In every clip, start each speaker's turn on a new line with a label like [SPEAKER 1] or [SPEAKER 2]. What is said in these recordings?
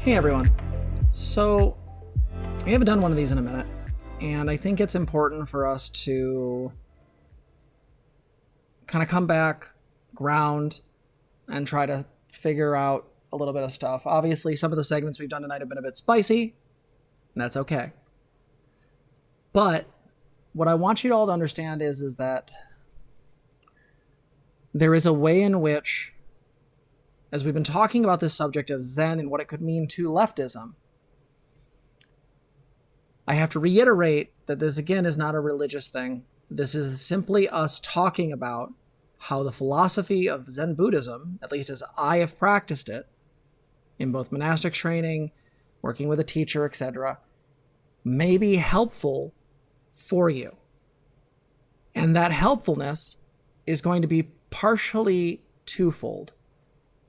[SPEAKER 1] Hey everyone. So we haven't done one of these in a minute, and I think it's important for us to kind of come back, ground, and try to figure out a little bit of stuff. Obviously, some of the segments we've done tonight have been a bit spicy, and that's okay. But what I want you all to understand is that there is a way in which, as we've been talking about this subject of Zen and what it could mean to leftism, I have to reiterate that this, again, is not a religious thing. This is simply us talking about how the philosophy of Zen Buddhism, at least as I have practiced it, in both monastic training, working with a teacher, etc., may be helpful for you. And that helpfulness is going to be partially twofold.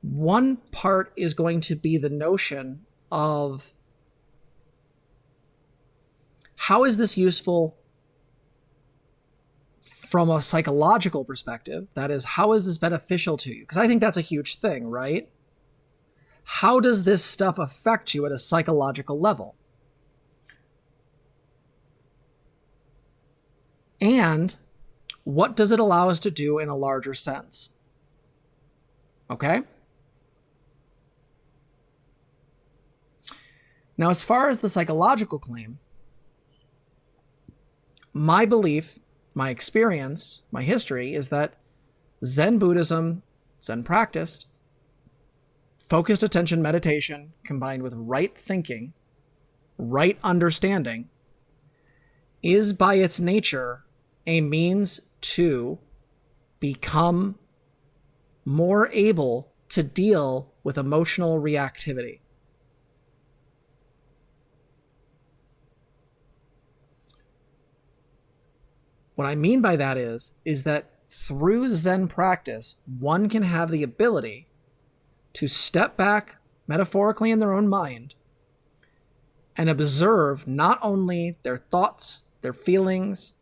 [SPEAKER 1] One part is going to be the notion of how is this useful from a psychological perspective? That is, how is this beneficial to you? Because I think that's a huge thing, right? How does this stuff affect you at a psychological level? And what does it allow us to do in a larger sense? Okay? Now, as far as the psychological claim, my belief, my experience, my history is that Zen Buddhism, Zen practice, focused attention meditation combined with right thinking, right understanding, is by its nature a means to become more able to deal with emotional reactivity. What I mean by that is that through Zen practice, one can have the ability to step back metaphorically in their own mind and observe not only their thoughts, their feelings,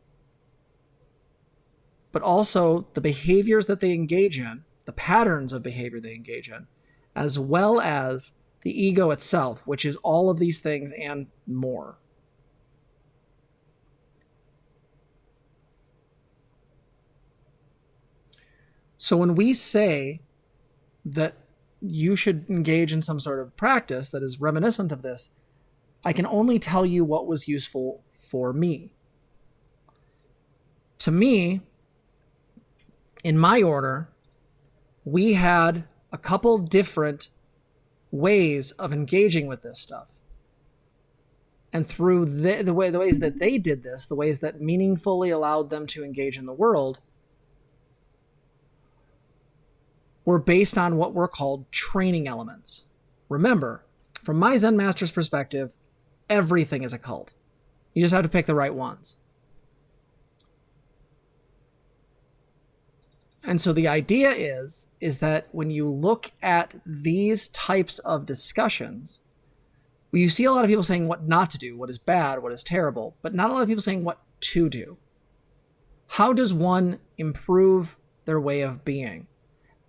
[SPEAKER 1] but also the behaviors that they engage in, the patterns of behavior they engage in, as well as the ego itself, which is all of these things and more. So when we say that you should engage in some sort of practice that is reminiscent of this, I can only tell you what was useful for me. To me, in my order, we had a couple different ways of engaging with this stuff. And through the ways that they did this, the ways that meaningfully allowed them to engage in the world, were based on what were called training elements. Remember, from my Zen master's perspective, everything is a cult. You just have to pick the right ones. And so the idea is that when you look at these types of discussions, you see a lot of people saying what not to do, what is bad, what is terrible, but not a lot of people saying what to do. How does one improve their way of being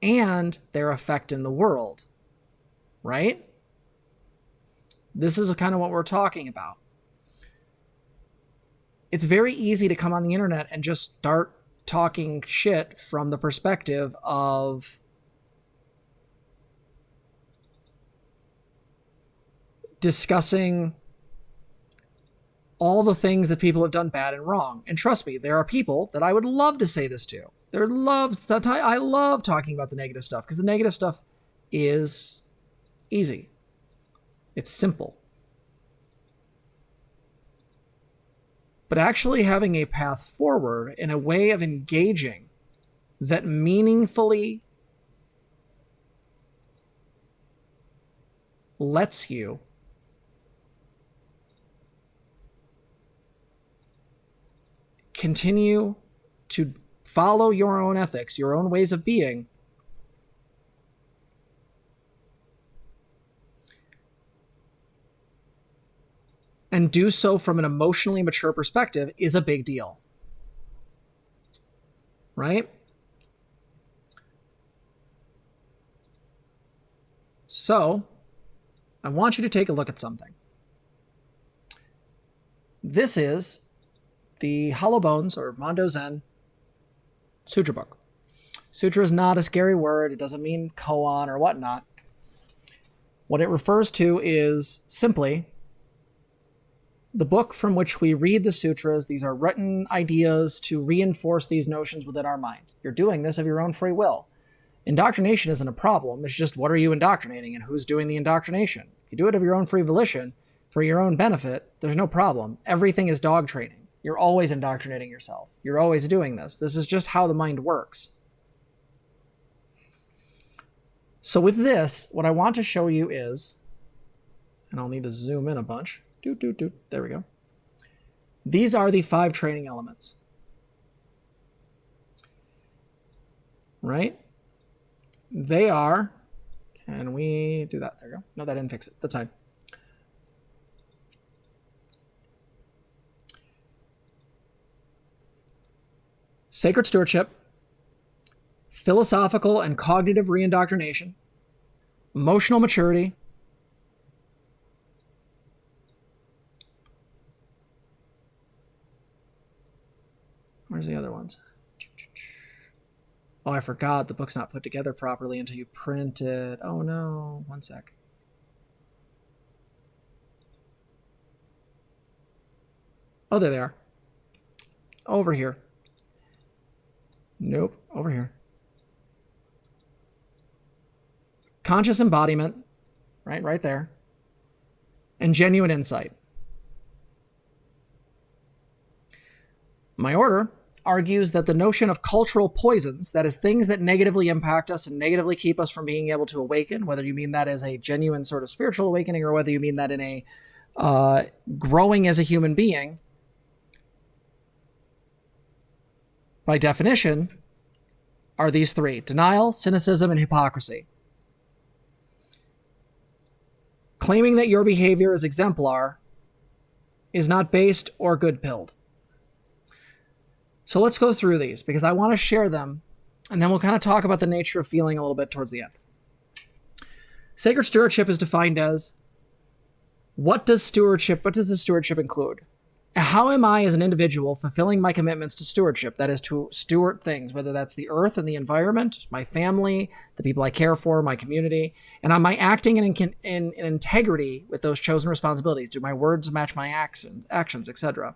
[SPEAKER 1] and their effect in the world, right? This is kind of what we're talking about. It's very easy to come on the internet and just start talking shit from the perspective of discussing all the things that people have done bad and wrong. And trust me, there are people that I would love to say this to. I love talking about the negative stuff because the negative stuff is easy. It's simple. But actually having a path forward in a way of engaging that meaningfully lets you continue to follow your own ethics, your own ways of being, and do so from an emotionally mature perspective is a big deal. Right? So I want you to take a look at something. This is the Hollow Bones, or Mondo Zen, Sutra book. Sutra is not a scary word. It doesn't mean koan or whatnot. What it refers to is simply the book from which we read the sutras. These are written ideas to reinforce these notions within our mind. You're doing this of your own free will. Indoctrination isn't a problem. It's just, what are you indoctrinating and who's doing the indoctrination? If you do it of your own free volition, for your own benefit, there's no problem. Everything is dog training. You're always indoctrinating yourself. You're always doing this. This is just how the mind works. So with this, what I want to show you is, and I'll need to zoom in a bunch. There we go. These are the 5 training elements. Right? They are, can we do that? There we go. No, that didn't fix it. That's fine. Sacred stewardship, philosophical and cognitive reindoctrination, emotional maturity, where's the other ones? Oh, I forgot. The book's not put together properly until you print it. Oh no, one sec. Oh, there they are. Over here. Nope, over here. Conscious embodiment, right there. And genuine insight. My order argues that the notion of cultural poisons, that is, things that negatively impact us and negatively keep us from being able to awaken, whether you mean that as a genuine sort of spiritual awakening or whether you mean that in a growing as a human being, by definition, are these 3: denial, cynicism, and hypocrisy. Claiming that your behavior is exemplar is not based or good-pilled. So let's go through these because I want to share them, and then we'll kind of talk about the nature of feeling a little bit towards the end. Sacred stewardship is defined as, what does the stewardship include? How am I as an individual fulfilling my commitments to stewardship? That is, to steward things, whether that's the earth and the environment, my family, the people I care for, my community. And am I acting in integrity with those chosen responsibilities? Do my words match my actions, etc.?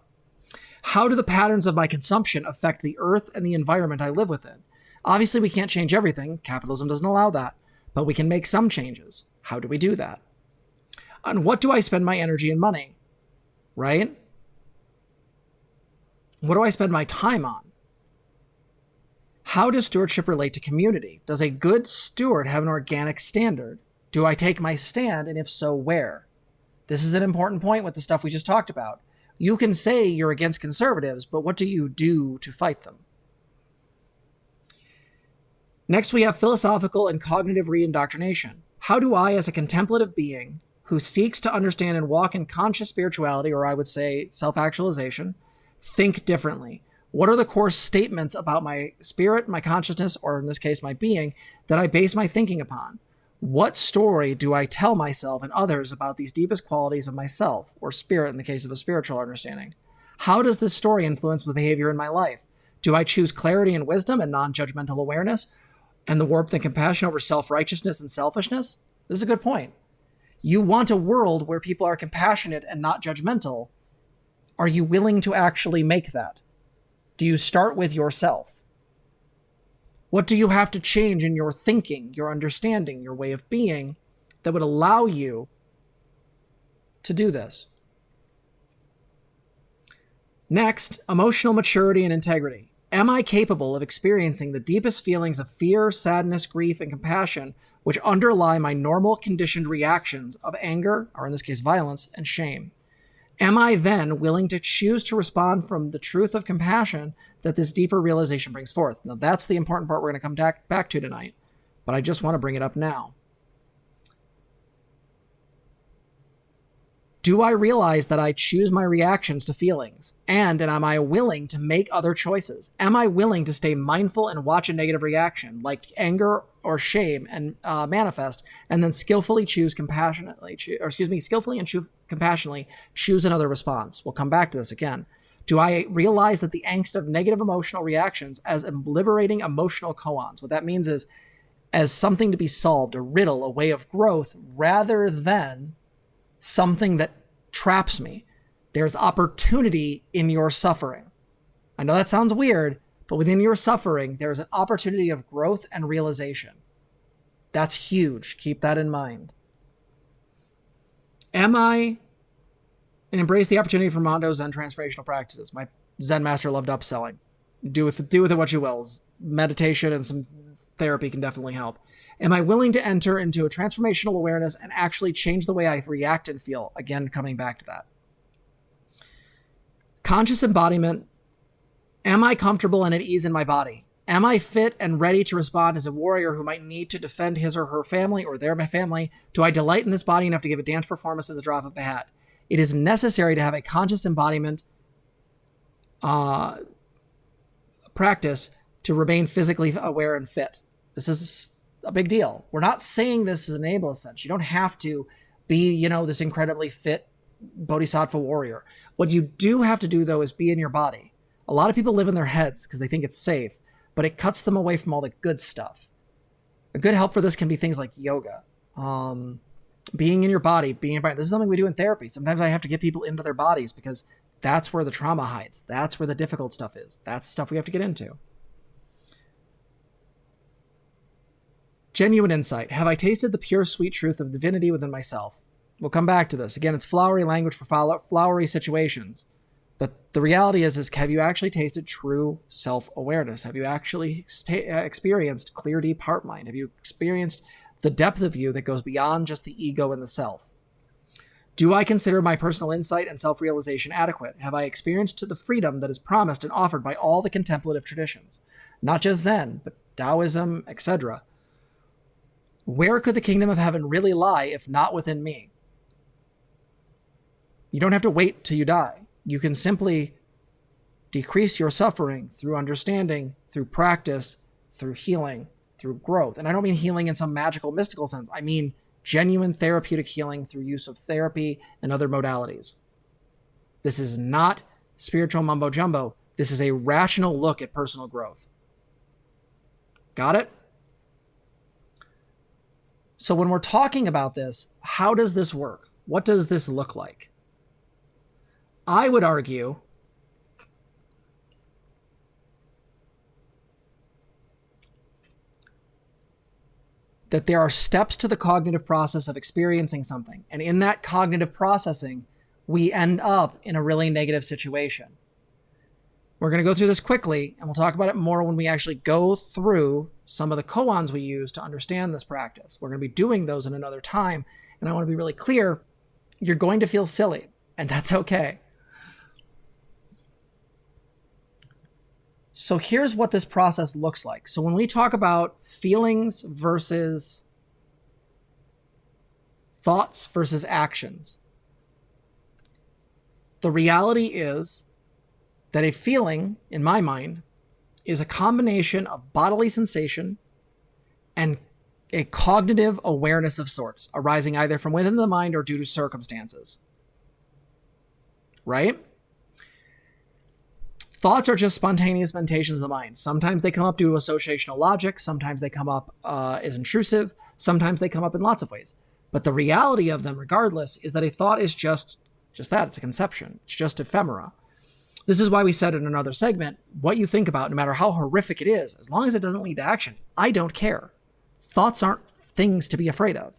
[SPEAKER 1] How do the patterns of my consumption affect the earth and the environment I live within? Obviously, we can't change everything. Capitalism doesn't allow that. But we can make some changes. How do we do that? On what do I spend my energy and money? Right? What do I spend my time on? How does stewardship relate to community? Does a good steward have an organic standard? Do I take my stand, and if so, where? This is an important point with the stuff we just talked about. You can say you're against conservatives, but what do you do to fight them? Next, we have philosophical and cognitive reindoctrination. How do I, as a contemplative being who seeks to understand and walk in conscious spirituality, or I would say self-actualization, think differently? What are the core statements about my spirit, my consciousness, or in this case, my being, that I base my thinking upon? What story do I tell myself and others about these deepest qualities of myself, or spirit in the case of a spiritual understanding? How does this story influence the behavior in my life? Do I choose clarity and wisdom and non-judgmental awareness, and the warmth and compassion over self-righteousness and selfishness? This is a good point. You want a world where people are compassionate and not judgmental. Are you willing to actually make that? Do you start with yourself? What do you have to change in your thinking, your understanding, your way of being that would allow you to do this? Next, emotional maturity and integrity. Am I capable of experiencing the deepest feelings of fear, sadness, grief, and compassion which underlie my normal conditioned reactions of anger, or in this case violence, and shame? Am I then willing to choose to respond from the truth of compassion that this deeper realization brings forth? Now, that's the important part we're going to come back to tonight, but I just want to bring it up now. Do I realize that I choose my reactions to feelings? And am I willing to make other choices? Am I willing to stay mindful and watch a negative reaction, like anger or shame, and manifest, and then skillfully compassionately choose another response? We'll come back to this again. Do I realize that the angst of negative emotional reactions as liberating emotional koans? What that means is as something to be solved, a riddle, a way of growth, rather than something that traps me. There's opportunity in your suffering. I know that sounds weird, but within your suffering, there's an opportunity of growth and realization. That's huge. Keep that in mind. Am I, and embrace the opportunity for Mondo Zen transformational practices. My Zen master loved upselling. Do with it what you will. Meditation and some therapy can definitely help. Am I willing to enter into a transformational awareness and actually change the way I react and feel? Again, coming back to that. Conscious embodiment. Am I comfortable and at ease in my body? Am I fit and ready to respond as a warrior who might need to defend his or her family or their family? Do I delight in this body enough to give a dance performance at the drop of a hat? It is necessary to have a conscious embodiment practice to remain physically aware and fit. This is a big deal. We're not saying this as an ableist sense. You don't have to be, this incredibly fit bodhisattva warrior. What you do have to do, though, is be in your body. A lot of people live in their heads because they think it's safe, but it cuts them away from all the good stuff. A good help for this can be things like yoga. Being in your body, This is something we do in therapy. Sometimes I have to get people into their bodies because that's where the trauma hides. That's where the difficult stuff is. That's the stuff we have to get into. Genuine insight. Have I tasted the pure, sweet truth of divinity within myself? We'll come back to this. Again, it's flowery language for flowery situations. But the reality is have you actually tasted true self-awareness? Have you actually experienced clear, deep heart mind? Have you experienced the depth of you that goes beyond just the ego and the self? Do I consider my personal insight and self-realization adequate? Have I experienced the freedom that is promised and offered by all the contemplative traditions? Not just Zen, but Taoism, etc. Where could the kingdom of heaven really lie if not within me? You don't have to wait till you die. You can simply decrease your suffering through understanding, through practice, through healing, through growth. And I don't mean healing in some magical, mystical sense. I mean genuine therapeutic healing through use of therapy and other modalities. This is not spiritual mumbo jumbo. This is a rational look at personal growth. Got it? So when we're talking about this, how does this work? What does this look like? I would argue that there are steps to the cognitive process of experiencing something. And in that cognitive processing, we end up in a really negative situation. We're going to go through this quickly, and we'll talk about it more when we actually go through some of the koans we use to understand this practice. We're going to be doing those in another time, and I want to be really clear, you're going to feel silly, and that's okay. So here's what this process looks like. So when we talk about feelings versus thoughts versus actions, the reality is that a feeling, in my mind, is a combination of bodily sensation and a cognitive awareness of sorts, arising either from within the mind or due to circumstances. Right? Thoughts are just spontaneous meditations of the mind. Sometimes they come up due to associational logic. Sometimes they come up as intrusive. Sometimes they come up in lots of ways. But the reality of them, regardless, is that a thought is just that. It's a conception. It's just ephemera. This is why we said in another segment, what you think about, no matter how horrific it is, as long as it doesn't lead to action, I don't care. Thoughts aren't things to be afraid of.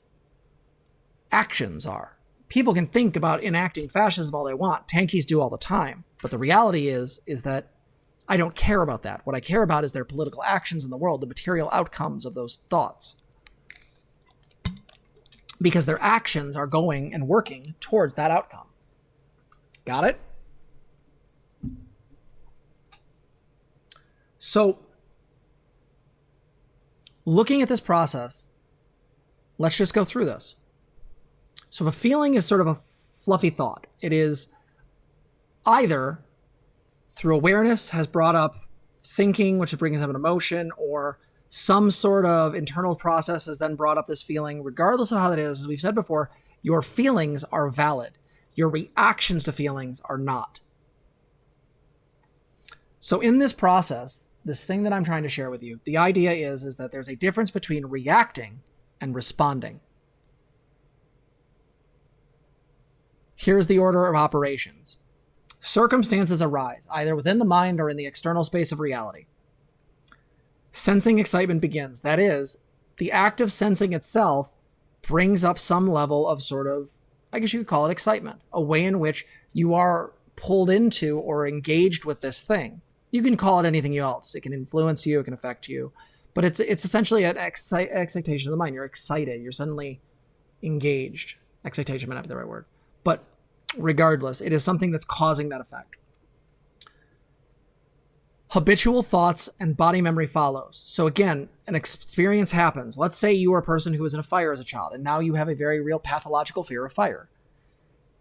[SPEAKER 1] Actions are. People can think about enacting fascism all they want. Tankies do all the time. But the reality is that I don't care about that. What I care about is their political actions in the world, the material outcomes of those thoughts. Because their actions are going and working towards that outcome. Got it? So, looking at this process, let's just go through this. So if a feeling is sort of a fluffy thought. It is either through awareness has brought up thinking, which is bringing up an emotion, or some sort of internal process has then brought up this feeling. Regardless of how that is, as we've said before, your feelings are valid. Your reactions to feelings are not. So in this process, this thing that I'm trying to share with you, the idea is that there's a difference between reacting and responding. Here's the order of operations. Circumstances arise, either within the mind or in the external space of reality. Sensing excitement begins. That is, the act of sensing itself brings up some level of sort of, I guess you could call it excitement, a way in which you are pulled into or engaged with this thing. You can call it anything else. It can influence you, it can affect you, but it's essentially an excitation of the mind. You're excited. You're suddenly engaged. Excitation might not be the right word, but regardless, it is something that's causing that effect. Habitual thoughts and body memory follows. So again, an experience happens. Let's say you were a person who was in a fire as a child, and now you have a very real pathological fear of fire.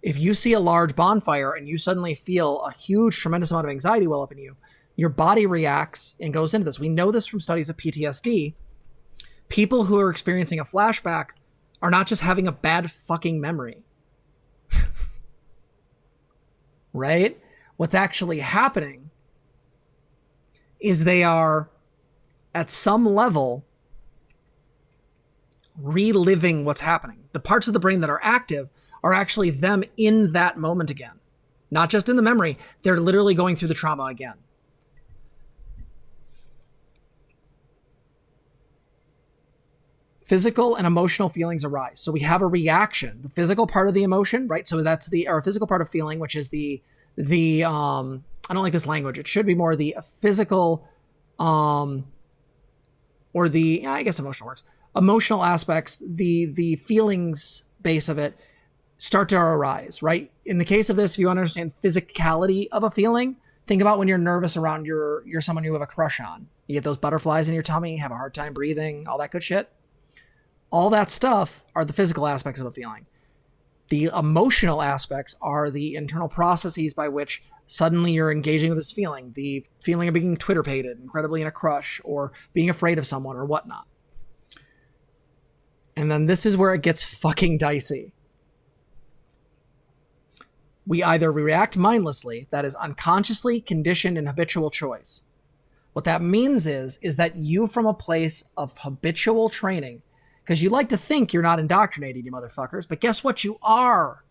[SPEAKER 1] If you see a large bonfire and you suddenly feel a huge, tremendous amount of anxiety well up in you, your body reacts and goes into this. We know this from studies of PTSD. People who are experiencing a flashback are not just having a bad fucking memory. Right? What's actually happening is they are, at some level, reliving what's happening. The parts of the brain that are active are actually them in that moment again. Not just in the memory, they're literally going through the trauma again. Physical and emotional feelings arise. So we have a reaction, the physical part of the emotion, right? So that's our physical part of feeling, which is the I don't like this language. It should be more the physical, or the, I guess emotional works. Emotional aspects, the feelings base of it start to arise, right? In the case of this, if you want to understand physicality of a feeling, think about when you're nervous around you're someone you have a crush on. You get those butterflies in your tummy, have a hard time breathing, all that good shit. All that stuff are the physical aspects of a feeling. The emotional aspects are the internal processes by which suddenly you're engaging with this feeling. The feeling of being Twitter-pated, incredibly in a crush, or being afraid of someone or whatnot. And then this is where it gets fucking dicey. We either react mindlessly, that is unconsciously conditioned and habitual choice. What that means is that you, from a place of habitual training, because you like to think you're not indoctrinated, you motherfuckers, but guess what? You are.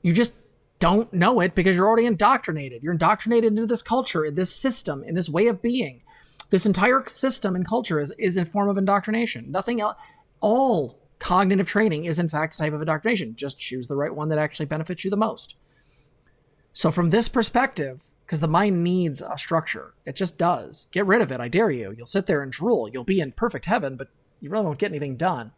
[SPEAKER 1] You just don't know it because you're already indoctrinated. You're indoctrinated into this culture, in this system, in this way of being. This entire system and culture is a form of indoctrination. Nothing else. All cognitive training is, in fact, a type of indoctrination. Just choose the right one that actually benefits you the most. So from this perspective, because the mind needs a structure. It just does. Get rid of it. I dare you. You'll sit there and drool. You'll be in perfect heaven, but you really won't get anything done.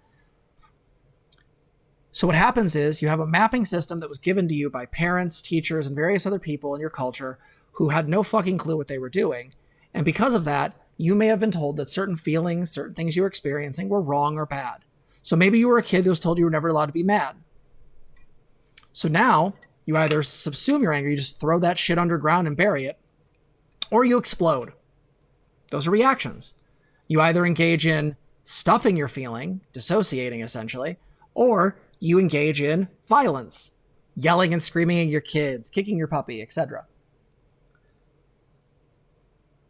[SPEAKER 1] So what happens is you have a mapping system that was given to you by parents, teachers, and various other people in your culture who had no fucking clue what they were doing. And because of that, you may have been told that certain feelings, certain things you were experiencing were wrong or bad. So maybe you were a kid who was told you were never allowed to be mad. So now you either subsume your anger, you just throw that shit underground and bury it, or you explode. Those are reactions. You either engage in stuffing your feeling, dissociating essentially, or you engage in violence, yelling and screaming at your kids, kicking your puppy, etc.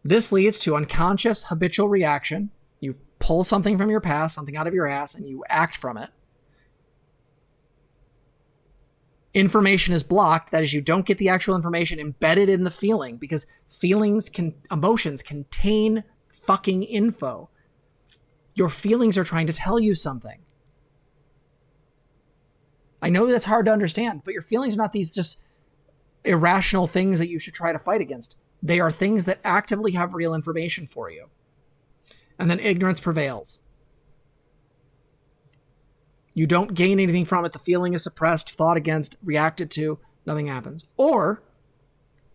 [SPEAKER 1] This leads to unconscious habitual reaction. You pull something from your past, something out of your ass, and you act from it. Information is blocked. That is, you don't get the actual information embedded in the feeling because emotions contain fucking info. Your feelings are trying to tell you something. I know that's hard to understand, but your feelings are not these just irrational things that you should try to fight against. They are things that actively have real information for you. And then ignorance prevails. You don't gain anything from it. The feeling is suppressed, fought against, reacted to. Nothing happens. Or,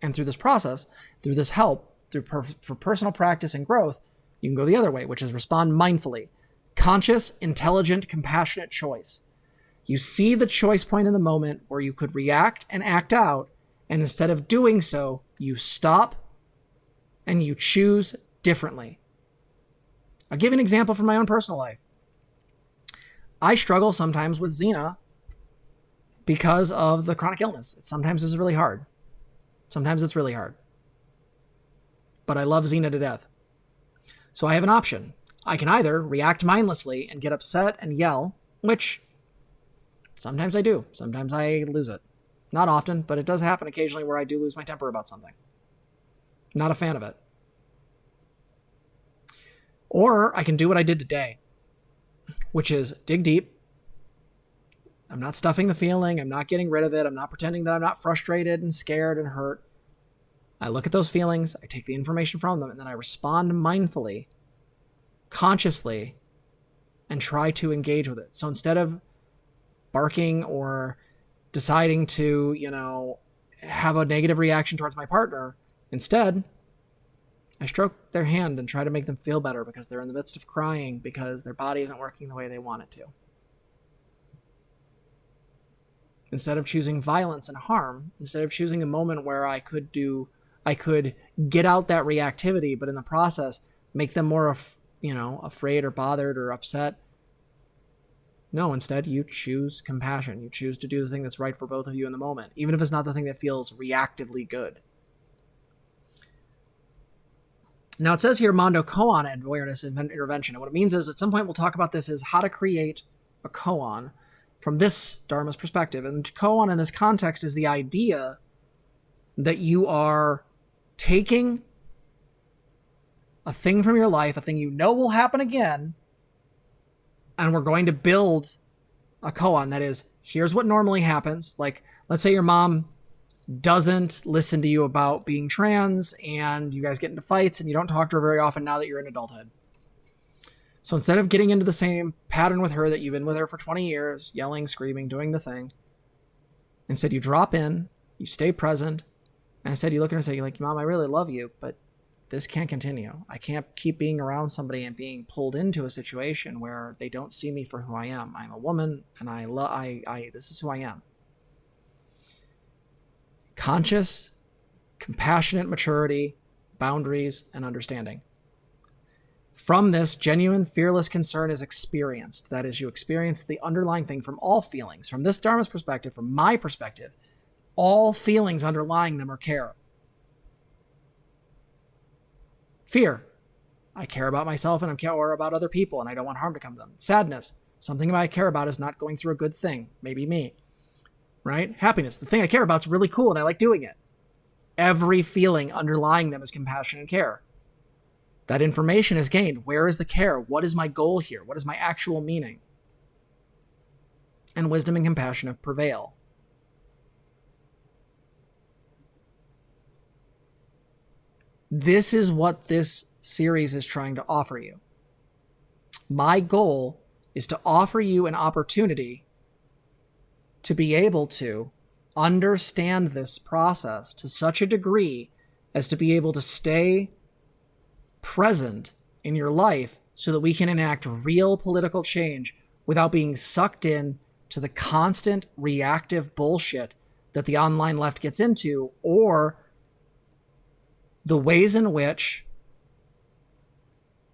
[SPEAKER 1] and through this process, through this help, for personal practice and growth, you can go the other way, which is respond mindfully. Conscious, intelligent, compassionate choice. You see the choice point in the moment where you could react and act out, and instead of doing so, you stop and you choose differently. I'll give you an example from my own personal life. I struggle sometimes with Zena because of the chronic illness. Sometimes it's really hard. But I love Zena to death. So I have an option. I can either react mindlessly and get upset and yell, which sometimes I do. Sometimes I lose it. Not often, but it does happen occasionally where I do lose my temper about something. Not a fan of it. Or I can do what I did today, which is dig deep. I'm not stuffing the feeling. I'm not getting rid of it. I'm not pretending that I'm not frustrated and scared and hurt. I look at those feelings, I take the information from them, and then I respond mindfully, consciously, and try to engage with it. So instead of barking or deciding to, have a negative reaction towards my partner, instead, I stroke their hand and try to make them feel better because they're in the midst of crying because their body isn't working the way they want it to. Instead of choosing violence and harm, instead of choosing a moment where I could get out that reactivity, but in the process, make them more, afraid or bothered or upset. No, instead, you choose compassion. You choose to do the thing that's right for both of you in the moment, even if it's not the thing that feels reactively good. Now, it says here, Mondo koan and awareness and intervention. And what it means is, at some point, we'll talk about this, is how to create a koan from this Dharma's perspective. And koan in this context is the idea that you are taking a thing from your life, a thing you know will happen again, and we're going to build a koan. That is, here's what normally happens. Like, let's say your mom doesn't listen to you about being trans, and you guys get into fights, and you don't talk to her very often now that you're in adulthood. So instead of getting into the same pattern with her that you've been with her for 20 years, yelling, screaming, doing the thing, instead you drop in, you stay present, and instead you look at her and say, like, Mom, I really love you, but this can't continue. I can't keep being around somebody and being pulled into a situation where they don't see me for who I am. I'm a woman, and this is who I am. Conscious, compassionate maturity, boundaries, and understanding. From this, genuine, fearless concern is experienced. That is, you experience the underlying thing from all feelings. From this Dharma's perspective, from my perspective, all feelings underlying them are care. Fear. I care about myself and I care about other people and I don't want harm to come to them. Sadness. Something I care about is not going through a good thing. Maybe me. Right? Happiness. The thing I care about is really cool and I like doing it. Every feeling underlying them is compassion and care. That information is gained. Where is the care? What is my goal here? What is my actual meaning? And wisdom and compassion prevail. This is what this series is trying to offer you. My goal is to offer you an opportunity to be able to understand this process to such a degree as to be able to stay present in your life so that we can enact real political change without being sucked in to the constant reactive bullshit that the online left gets into, or the ways in which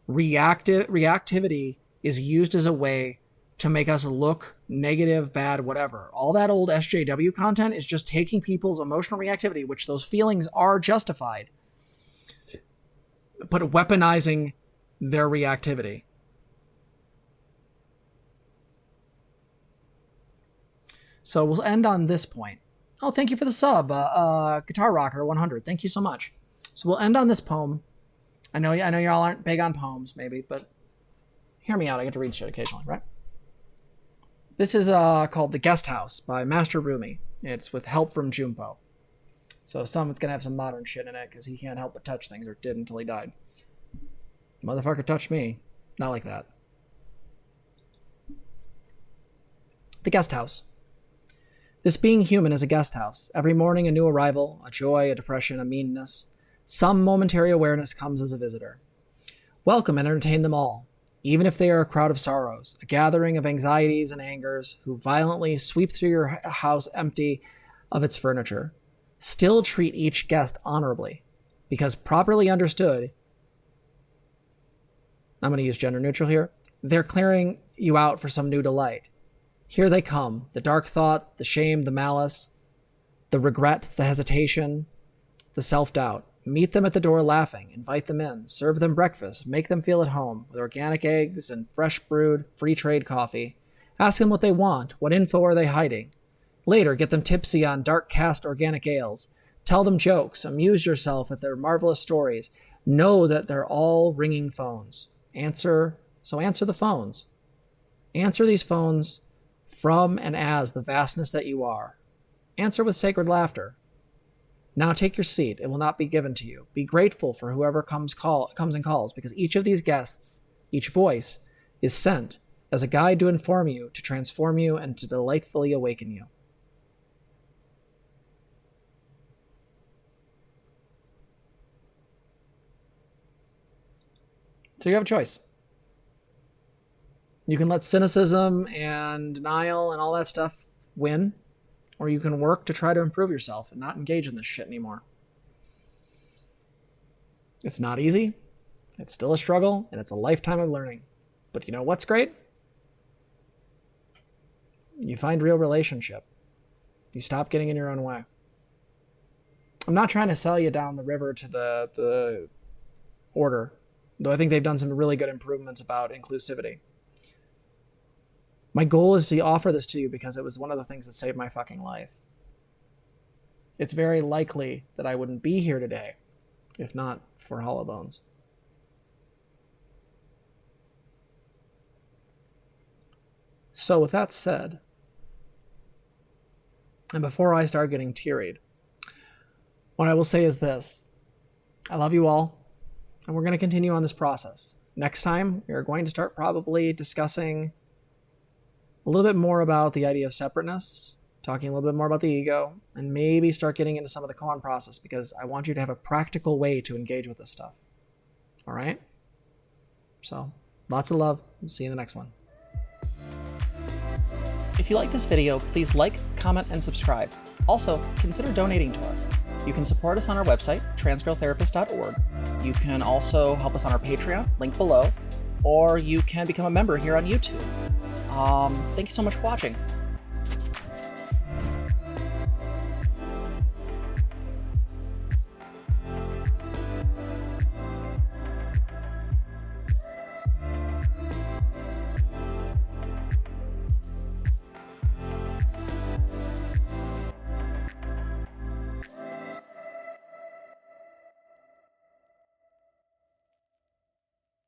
[SPEAKER 1] reactivity is used as a way to make us look negative, bad, whatever. All that old SJW content is just taking people's emotional reactivity, which those feelings are justified, but weaponizing their reactivity. So we'll end on this point. Oh, thank you for the sub, Guitar Rocker 100. Thank you so much. So we'll end on this poem. I know y'all aren't big on poems, maybe, but hear me out. I get to read shit occasionally, right? This is called The Guest House by Master Rumi. It's with help from Junpo. So it's going to have some modern shit in it because he can't help but touch things, or did until he died. Motherfucker touched me. Not like that. The Guest House. This being human is a guest house. Every morning a new arrival, a joy, a depression, a meanness. Some momentary awareness comes as a visitor. Welcome and entertain them all. Even if they are a crowd of sorrows, a gathering of anxieties and angers who violently sweep through your house empty of its furniture, still treat each guest honorably, because properly understood, I'm going to use gender neutral here, they're clearing you out for some new delight. Here they come, the dark thought, the shame, the malice, the regret, the hesitation, the self-doubt. Meet them at the door laughing, invite them in, serve them breakfast, make them feel at home with organic eggs and fresh brewed, free trade coffee. Ask them what they want, what info are they hiding. Later, get them tipsy on dark cast organic ales. Tell them jokes, amuse yourself at their marvelous stories. Know that they're all ringing phones. Answer the phones. Answer these phones from and as the vastness that you are. Answer with sacred laughter. Now take your seat. It will not be given to you. Be grateful for whoever comes and calls, because each of these guests, each voice, is sent as a guide to inform you, to transform you, and to delightfully awaken you. So you have a choice. You can let cynicism and denial and all that stuff win, or you can work to try to improve yourself and not engage in this shit anymore. It's not easy. It's still a struggle, and it's a lifetime of learning. But you know what's great? You find real relationship. You stop getting in your own way. I'm not trying to sell you down the river to the order, though I think they've done some really good improvements about inclusivity. My goal is to offer this to you because it was one of the things that saved my fucking life. It's very likely that I wouldn't be here today if not for Hollow Bones. So with that said, and before I start getting teary-eyed, what I will say is this. I love you all, and we're going to continue on this process. Next time, we are going to start probably discussing a little bit more about the idea of separateness, talking a little bit more about the ego, and maybe start getting into some of the koan process, because I want you to have a practical way to engage with this stuff. All right? So, lots of love. See you in the next one. If you like this video, please like, comment, and subscribe. Also, consider donating to us. You can support us on our website, transgirltherapist.org. You can also help us on our Patreon, link below, or you can become a member here on YouTube. Thank you so much for watching.